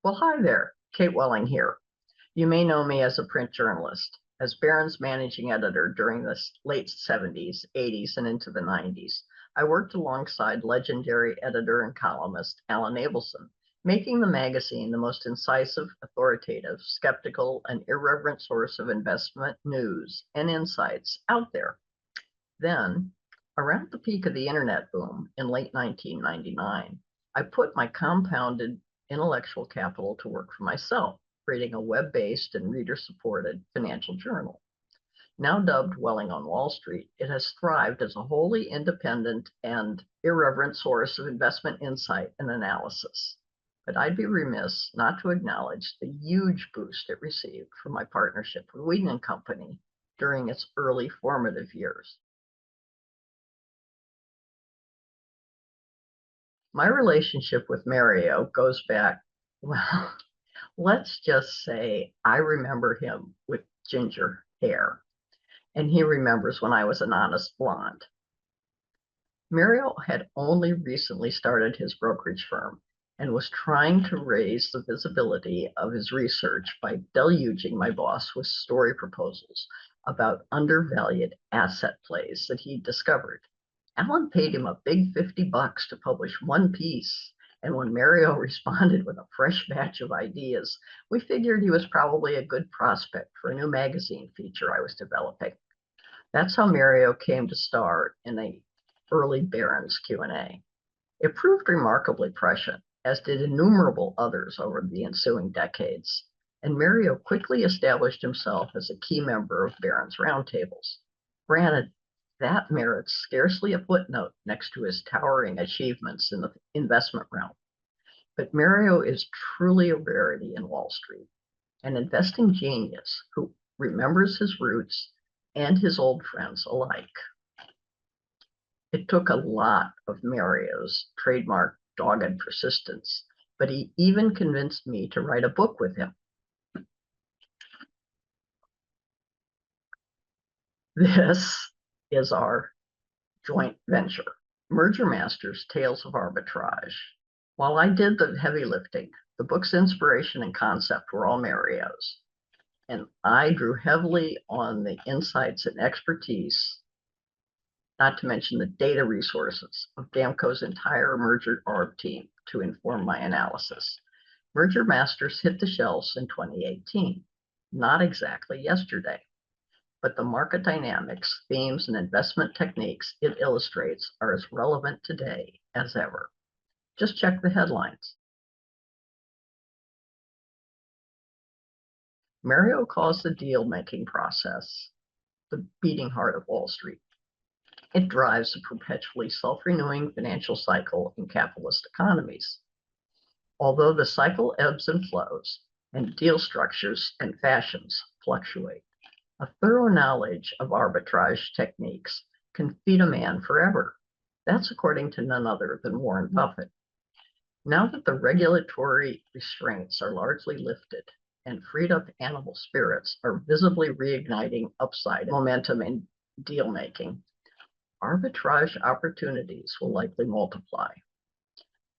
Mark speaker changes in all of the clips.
Speaker 1: Well, hi there, Kate Welling here. You may know me as a print journalist, as Barron's managing editor during the late 70s, 80s, and into the 90s. I worked alongside legendary editor and columnist Alan Abelson, making the magazine the most incisive, authoritative, skeptical, and irreverent source of investment news and insights out there. Then, around the peak of the internet boom in late 1999, I put my compounded intellectual capital to work for myself, creating a web-based and reader-supported financial journal. Now dubbed Welling on Wall Street, it has thrived as a wholly independent and irreverent source of investment insight and analysis. But I'd be remiss not to acknowledge the huge boost it received from my partnership with Wheaton & Company during its early formative years. My relationship with Mario goes back, well, let's just say I remember him with ginger hair, and he remembers when I was an honest blonde. Mario had only recently started his brokerage firm and was trying to raise the visibility of his research by deluging my boss with story proposals about undervalued asset plays that he'd discovered. Alan paid him a big $50 to publish one piece, and when Mario responded with a fresh batch of ideas, we figured he was probably a good prospect for a new magazine feature I was developing. That's how Mario came to star in the early Barron's Q&A. It proved remarkably prescient, as did innumerable others over the ensuing decades, and Mario quickly established himself as a key member of Barron's roundtables. Granted, that merits scarcely a footnote next to his towering achievements in the investment realm. But Mario is truly a rarity in Wall Street, an investing genius who remembers his roots and his old friends alike. It took a lot of Mario's trademark dogged persistence, but he even convinced me to write a book with him. This is our joint venture, Merger Masters Tales of Arbitrage. While I did the heavy lifting, the book's inspiration and concept were all Mario's, and I drew heavily on the insights and expertise, not to mention the data resources of Damco's entire merger arb team to inform my analysis. Merger Masters hit the shelves in 2018, not exactly yesterday, but the market dynamics, themes, and investment techniques it illustrates are as relevant today as ever. Just check the headlines. Mario calls the deal-making process the beating heart of Wall Street. It drives a perpetually self-renewing financial cycle in capitalist economies. Although the cycle ebbs and flows, and deal structures and fashions fluctuate, a thorough knowledge of arbitrage techniques can feed a man forever. That's according to none other than Warren Buffett. Now that the regulatory restraints are largely lifted and freed up animal spirits are visibly reigniting upside momentum in deal making, arbitrage opportunities will likely multiply.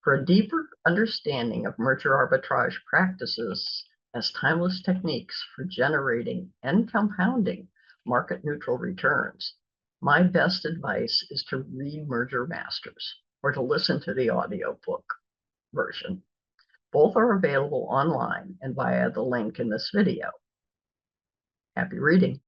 Speaker 1: For a deeper understanding of merger arbitrage practices as timeless techniques for generating and compounding market-neutral returns, my best advice is to read Merger Masters or to listen to the audiobook version. Both are available online and via the link in this video. Happy reading.